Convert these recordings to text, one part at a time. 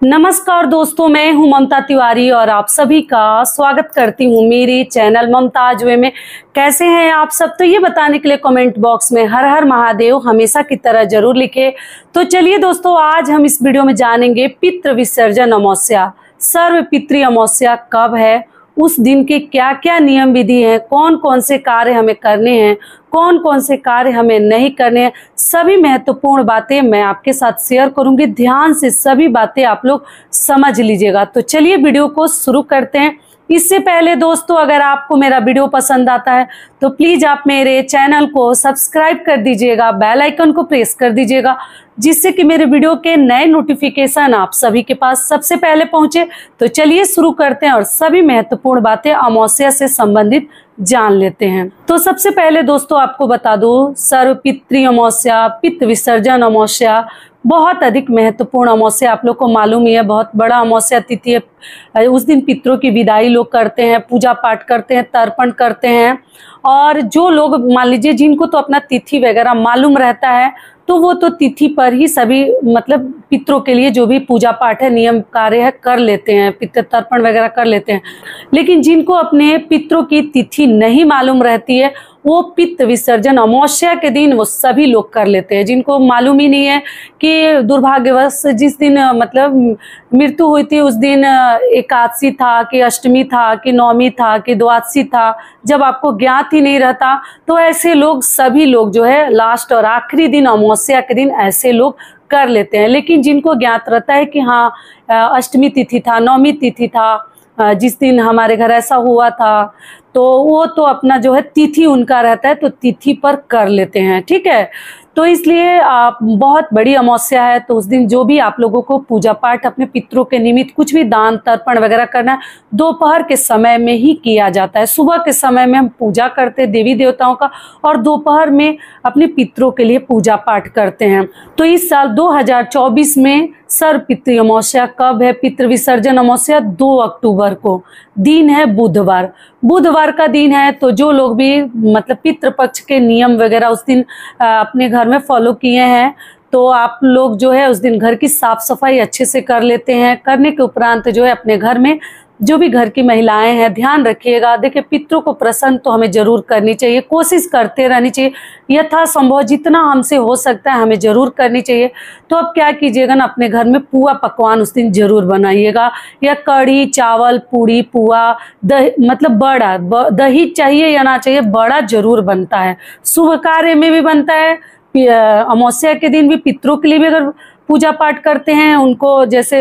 नमस्कार दोस्तों, मैं हूं ममता तिवारी और आप सभी का स्वागत करती हूं मेरे चैनल ममताज वे में। कैसे हैं आप सब? तो ये बताने के लिए कमेंट बॉक्स में हर हर महादेव हमेशा की तरह जरूर लिखे। तो चलिए दोस्तों, आज हम इस वीडियो में जानेंगे पितृ विसर्जन अमावस्या। सर्व पितृ अमावस्या कब है, उस दिन के क्या क्या नियम विधि हैं, कौन कौन से कार्य हमें करने हैं, कौन कौन से कार्य हमें नहीं करने हैं, सभी महत्वपूर्ण बातें मैं आपके साथ शेयर करूंगी। ध्यान से सभी बातें आप लोग समझ लीजिएगा। तो चलिए वीडियो को शुरू करते हैं। इससे पहले दोस्तों, अगर आपको मेरा वीडियो पसंद आता है तो प्लीज आप मेरे चैनल को सब्सक्राइब कर दीजिएगा, बेल आइकन को प्रेस कर दीजिएगा, जिससे कि मेरे वीडियो के नए नोटिफिकेशन आप सभी के पास सबसे पहले पहुंचे। तो चलिए शुरू करते हैं और सभी महत्वपूर्ण बातें अमावस्या से संबंधित जान लेते हैं। तो सबसे पहले दोस्तों आपको बता दूं, सर्व पितृ अमावस्या, पितृ विसर्जन अमावस्या बहुत अधिक महत्वपूर्ण अमावस्या, आप लोग को मालूम ही है, बहुत बड़ा अमावस्या तिथि है। उस दिन पितरों की विदाई लोग करते हैं, पूजा पाठ करते हैं, तर्पण करते हैं। और जो लोग मान लीजिए जिनको तो अपना तिथि वगैरह मालूम रहता है, तो वो तो तिथि पर ही सभी मतलब पितरों के लिए जो भी पूजा पाठ है, नियम कार्य है, कर लेते हैं, पितृ तर्पण वगैरह कर लेते हैं। लेकिन जिनको अपने पितरों की तिथि नहीं मालूम रहती है, वो पितृ विसर्जन अमावस्या के दिन वो सभी लोग कर लेते हैं। जिनको मालूम ही नहीं है कि दुर्भाग्यवश जिस दिन मतलब मृत्यु हुई थी, उस दिन एकादशी था कि अष्टमी था कि नवमी था कि द्वादशी था, जब आपको ज्ञात ही नहीं रहता, तो ऐसे लोग सभी लोग जो है लास्ट और आखिरी दिन अमावस्या के दिन ऐसे लोग कर लेते हैं। लेकिन जिनको ज्ञात रहता है कि हाँ अष्टमी तिथि था, नवमी तिथि था, जिस दिन हमारे घर ऐसा हुआ था, तो वो तो अपना जो है तिथि उनका रहता है, तो तिथि पर कर लेते हैं। ठीक है, तो इसलिए बहुत बड़ी अमावस्या है, तो उस दिन जो भी आप लोगों को पूजा पाठ अपने पितरों के निमित्त कुछ भी दान तर्पण वगैरह करना है, दोपहर के समय में ही किया जाता है। सुबह के समय में हम पूजा करते हैं देवी देवताओं का, और दोपहर में अपने पितरों के लिए पूजा पाठ करते हैं। तो इस साल 2024 में सर्व पितृ अमावस्या कब है? पितृ विसर्जन अमावस्या 2 अक्टूबर को, दिन है बुधवार। बुधवार का दिन है, तो जो लोग भी मतलब पितृपक्ष के नियम वगैरह उस दिन अपने घर में फॉलो किए हैं, तो आप लोग जो है उस दिन घर की साफ सफाई अच्छे से कर लेते हैं। करने के उपरांत जो है अपने घर में जो भी घर की महिलाएं हैं, ध्यान रखिएगा। देखिए, पितरों को प्रसन्न तो हमें जरूर करनी चाहिए, कोशिश करते रहनी चाहिए, यथासंभव जितना हमसे हो सकता है हमें जरूर करनी चाहिए। तो अब क्या कीजिएगा ना, अपने घर में पुआ पकवान उस दिन जरूर बनाइएगा, या कढ़ी चावल पूड़ी पुआ दही, मतलब बड़ा दही चाहिए या ना चाहिए, बड़ा जरूर बनता है। शुभ कार्य में भी बनता है, अमावस्या के दिन भी पितरों के लिए भी अगर पूजा पाठ करते हैं, उनको जैसे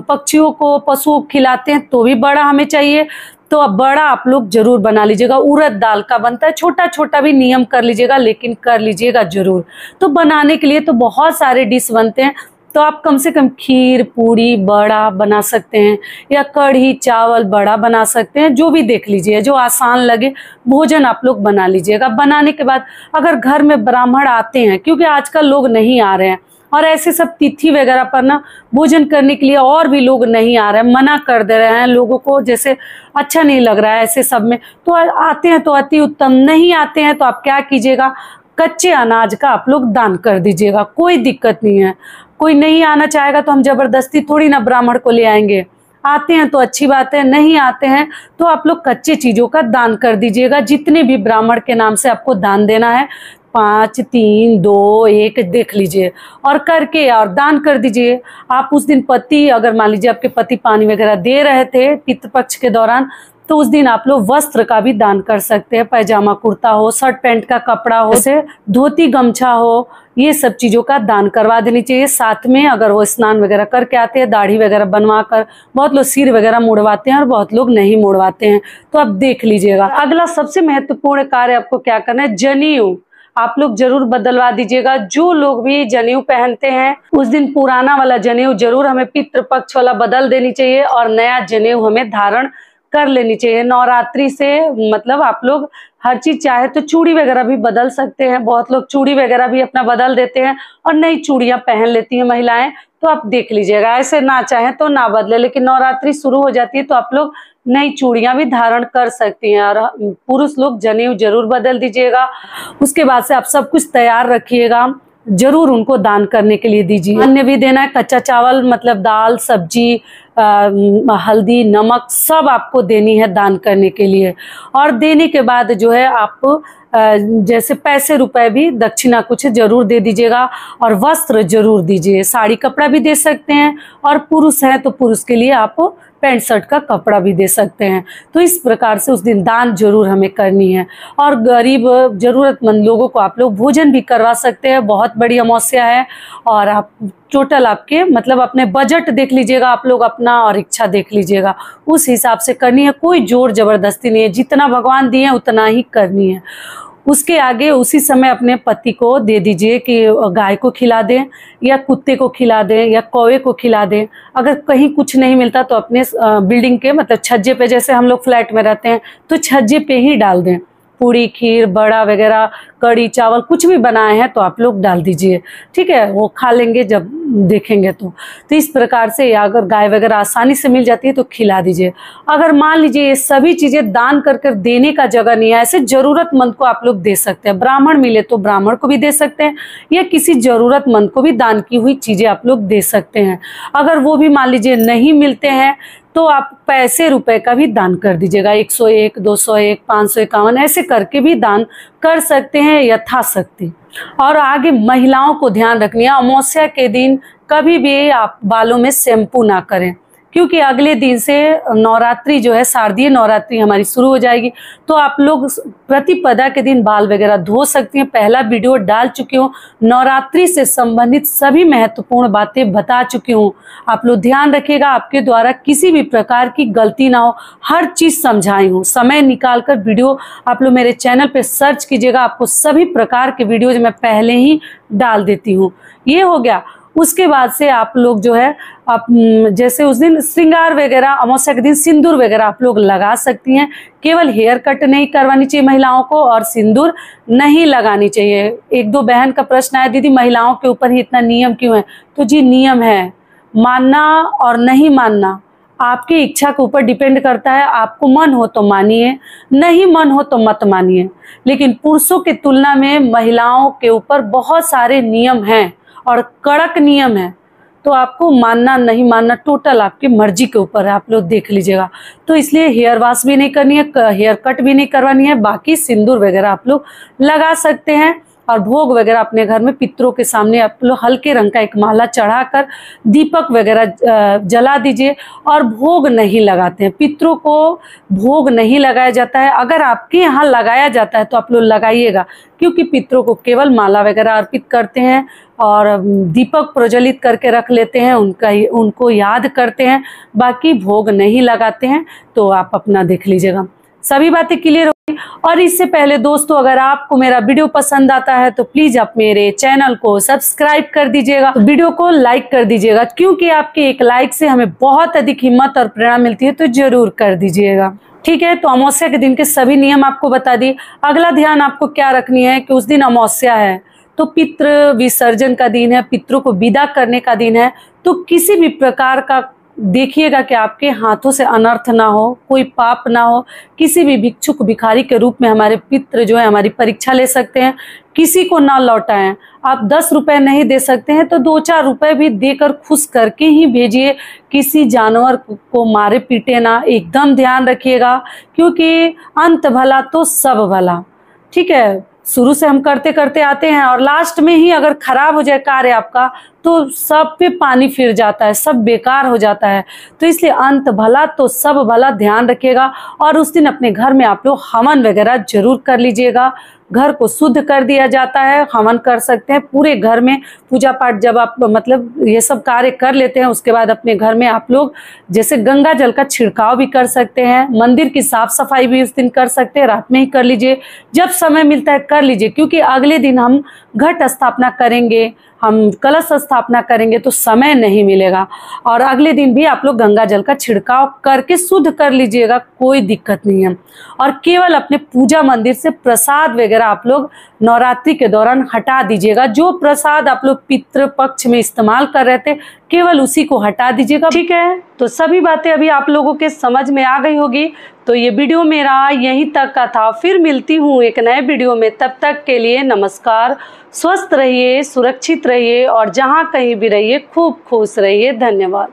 पक्षियों को पशुओं को खिलाते हैं, तो भी बड़ा हमें चाहिए। तो अब बड़ा आप लोग जरूर बना लीजिएगा। उड़द दाल का बनता है, छोटा छोटा भी नियम कर लीजिएगा, लेकिन कर लीजिएगा जरूर। तो बनाने के लिए तो बहुत सारे डिश बनते हैं, तो आप कम से कम खीर पूड़ी बड़ा बना सकते हैं, या कढ़ी चावल बड़ा बना सकते हैं। जो भी देख लीजिए, जो आसान लगे भोजन आप लोग बना लीजिएगा। बनाने के बाद अगर घर में ब्राह्मण आते हैं, क्योंकि आजकल लोग नहीं आ रहे हैं, और ऐसे सब तिथि वगैरह पर ना भोजन करने के लिए और भी लोग नहीं आ रहे हैं, मना कर दे रहे हैं लोगों को, जैसे अच्छा नहीं लग रहा है ऐसे सब में। तो आते हैं तो अति उत्तम, नहीं आते हैं तो आप क्या कीजिएगा, कच्चे अनाज का आप लोग दान कर दीजिएगा, कोई दिक्कत नहीं है। कोई नहीं आना चाहेगा तो हम जबरदस्ती थोड़ी ना ब्राह्मण को ले आएंगे। आते हैं तो अच्छी बात है, नहीं आते हैं तो आप लोग कच्चे चीजों का दान कर दीजिएगा। जितने भी ब्राह्मण के नाम से आपको दान देना है, 5 3 2 1 देख लीजिए, और करके और दान कर दीजिए। आप उस दिन पति, अगर मान लीजिए आपके पति पानी वगैरह दे रहे थे पितृपक्ष के दौरान, तो उस दिन आप लोग वस्त्र का भी दान कर सकते हैं। पैजामा कुर्ता हो, शर्ट पैंट का कपड़ा हो, जैसे धोती गमछा हो, ये सब चीजों का दान करवा देनी चाहिए। साथ में अगर वो स्नान वगैरह करके आते हैं, दाढ़ी वगैरह बनवा कर, बहुत लोग सिर वगैरह मुड़वाते हैं और बहुत लोग नहीं मुड़वाते हैं, तो आप देख लीजिएगा। अगला सबसे महत्वपूर्ण कार्य आपको क्या करना है, जनेऊ आप लोग जरूर बदलवा दीजिएगा। जो लोग भी जनेऊ पहनते हैं, उस दिन पुराना वाला जनेऊ जरूर हमें पितृपक्ष वाला बदल देनी चाहिए, और नया जनेऊ हमें धारण कर लेनी चाहिए। नवरात्रि से मतलब आप लोग हर चीज चाहे तो चूड़ी वगैरह भी बदल सकते हैं, बहुत लोग चूड़ी वगैरह भी अपना बदल देते हैं और नई चूड़ियां पहन लेती हैं महिलाएं, तो आप देख लीजिएगा। ऐसे ना चाहे तो ना बदले, लेकिन नवरात्रि शुरू हो जाती है तो आप लोग नई चूड़ियां भी धारण कर सकती हैं। और पुरुष लोग जनेऊ जरूर बदल दीजिएगा। उसके बाद से आप सब कुछ तैयार रखिएगा, जरूर उनको दान करने के लिए दीजिए। अन्य भी देना है, कच्चा चावल मतलब दाल, सब्जी, हल्दी, नमक सब आपको देनी है दान करने के लिए। और देने के बाद जो है आप जैसे पैसे रुपए भी दक्षिणा कुछ जरूर दे दीजिएगा, और वस्त्र जरूर दीजिए। साड़ी कपड़ा भी दे सकते हैं, और पुरुष हैं तो पुरुष के लिए आप पैंट शर्ट का कपड़ा भी दे सकते हैं। तो इस प्रकार से उस दिन दान जरूर हमें करनी है। और गरीब जरूरतमंद लोगों को आप लोग भोजन भी करवा सकते हैं। बहुत बड़ी अमावस्या है, और आप टोटल आपके मतलब अपने बजट देख लीजिएगा आप लोग अपना, और इच्छा देख लीजिएगा, उस हिसाब से करनी है। कोई जोर जबरदस्ती नहीं है, जितना भगवान दिए हैं उतना ही करनी है। उसके आगे उसी समय अपने पति को दे दीजिए कि गाय को खिला दें, या कुत्ते को खिला दें, या कौवे को खिला दें। अगर कहीं कुछ नहीं मिलता तो अपने बिल्डिंग के मतलब छज्जे पे, जैसे हम लोग फ्लैट में रहते हैं तो छज्जे पे ही डाल दें। पूड़ी, खीर, बड़ा वगैरह, कड़ी चावल कुछ भी बनाए हैं तो आप लोग डाल दीजिए, ठीक है। वो खा लेंगे जब देखेंगे तो इस प्रकार से, अगर गाय वगैरह आसानी से मिल जाती है तो खिला दीजिए। अगर मान लीजिए ये सभी चीज़ें दान कर कर देने का जगह नहीं है, ऐसे ज़रूरतमंद को आप लोग दे सकते हैं। ब्राह्मण मिले तो ब्राह्मण को भी दे सकते हैं, या किसी ज़रूरतमंद को भी दान की हुई चीज़ें आप लोग दे सकते हैं। अगर वो भी मान लीजिए नहीं मिलते हैं तो आप पैसे रुपए का भी दान कर दीजिएगा। 101, 201, 551 ऐसे करके भी दान कर सकते हैं यथाशक्ति। और आगे महिलाओं को ध्यान रखनी है, अमावस्या के दिन कभी भी आप बालों में शैम्पू ना करें, क्योंकि अगले दिन से नवरात्रि जो है, शारदीय नवरात्रि हमारी शुरू हो जाएगी। तो आप लोग प्रतिपदा के दिन बाल वगैरह धो सकती हैं। पहला वीडियो डाल चुकी हूँ, नवरात्रि से संबंधित सभी महत्वपूर्ण बातें बता चुकी हूँ। आप लोग ध्यान रखिएगा, आपके द्वारा किसी भी प्रकार की गलती ना हो, हर चीज़ समझाई हूँ। समय निकाल कर वीडियो आप लोग मेरे चैनल पे सर्च कीजिएगा, आपको सभी प्रकार के वीडियोज मैं पहले ही डाल देती हूँ। ये हो गया। उसके बाद से आप लोग जो है आप जैसे उस दिन श्रृंगार वगैरह, अमावस्या के दिन सिंदूर वगैरह आप लोग लगा सकती हैं। केवल हेयर कट नहीं करवानी चाहिए महिलाओं को, और सिंदूर नहीं लगानी चाहिए। एक दो बहन का प्रश्न आया, दीदी महिलाओं के ऊपर ही इतना नियम क्यों है? तो जी नियम है, मानना और नहीं मानना आपकी इच्छा के ऊपर डिपेंड करता है। आपको मन हो तो मानिए, नहीं मन हो तो मत मानिए। लेकिन पुरुषों की तुलना में महिलाओं के ऊपर बहुत सारे नियम हैं, और कड़क नियम है। तो आपको मानना नहीं मानना टोटल आपकी मर्जी के ऊपर है, आप लोग देख लीजिएगा। तो इसलिए हेयर वॉश भी नहीं करनी है, हेयर कट भी नहीं करवानी है। बाकी सिंदूर वगैरह आप लोग लगा सकते हैं। और भोग वगैरह अपने घर में पितरों के सामने आप लोग हल्के रंग का एक माला चढ़ाकर दीपक वगैरह जला दीजिए। और भोग नहीं लगाते हैं, पितरों को भोग नहीं लगाया जाता है। अगर आपके यहाँ लगाया जाता है तो आप लोग लगाइएगा, क्योंकि पितरों को केवल माला वगैरह अर्पित करते हैं और दीपक प्रज्वलित करके रख लेते हैं, उनको याद करते हैं, बाकी भोग नहीं लगाते हैं। तो आप अपना देख लीजिएगा, सभी बातें क्लियर होगी। और इससे पहले दोस्तों, अगर आपको मेरा वीडियो पसंद आता है तो प्लीज आप मेरे चैनल को सब्सक्राइब कर दीजिएगा, वीडियो को लाइक कर दीजिएगा, क्योंकि आपके एक लाइक से हमें बहुत अधिक हिम्मत और प्रेरणा मिलती है। तो जरूर कर दीजिएगा, ठीक है। तो अमावस्या के दिन के सभी नियम आपको बता दिए। अगला ध्यान आपको क्या रखनी है कि उस दिन अमावस्या है तो पितृ विसर्जन का दिन है, पितरों को विदा करने का दिन है। तो किसी भी प्रकार का देखिएगा कि आपके हाथों से अनर्थ ना हो, कोई पाप ना हो। किसी भी भिक्षुक भिखारी के रूप में हमारे पितृ जो है हमारी परीक्षा ले सकते हैं, किसी को ना लौटाएं। आप 10 रुपए नहीं दे सकते हैं तो 2-4 रुपए भी देकर खुश करके ही भेजिए। किसी जानवर को मारे पीटे ना, एकदम ध्यान रखिएगा, क्योंकि अंत भला तो सब भला, ठीक है। शुरू से हम करते करते आते हैं और लास्ट में ही अगर खराब हो जाए कार्य आपका तो सब पे पानी फिर जाता है, सब बेकार हो जाता है। तो इसलिए अंत भला तो सब भला ध्यान रखिएगा। और उस दिन अपने घर में आप लोग हवन वगैरह जरूर कर लीजिएगा। घर को शुद्ध कर दिया जाता है, हवन कर सकते हैं पूरे घर में। पूजा पाठ जब आप मतलब ये सब कार्य कर लेते हैं, उसके बाद अपने घर में आप लोग जैसे गंगा जल का छिड़काव भी कर सकते हैं, मंदिर की साफ सफाई भी उस दिन कर सकते हैं। रात में ही कर लीजिए, जब समय मिलता है कर लीजिए, क्योंकि अगले दिन हम घट स्थापना करेंगे, हम कलश स्थापना करेंगे तो समय नहीं मिलेगा। और अगले दिन भी आप लोग गंगा जल का छिड़काव करके शुद्ध कर लीजिएगा, कोई दिक्कत नहीं है। और केवल अपने पूजा मंदिर से प्रसाद वगैरह आप लोग नवरात्रि के दौरान हटा दीजिएगा। जो प्रसाद आप लोग पितृ पक्ष में इस्तेमाल कर रहे थे केवल उसी को हटा दीजिएगा, ठीक है। तो सभी बातें अभी आप लोगों के समझ में आ गई होगी। तो ये वीडियो मेरा यहीं तक का था, फिर मिलती हूँ एक नए वीडियो में। तब तक के लिए नमस्कार। स्वस्थ रहिए, सुरक्षित रहिए और जहाँ कहीं भी रहिए खूब खुश रहिए। धन्यवाद।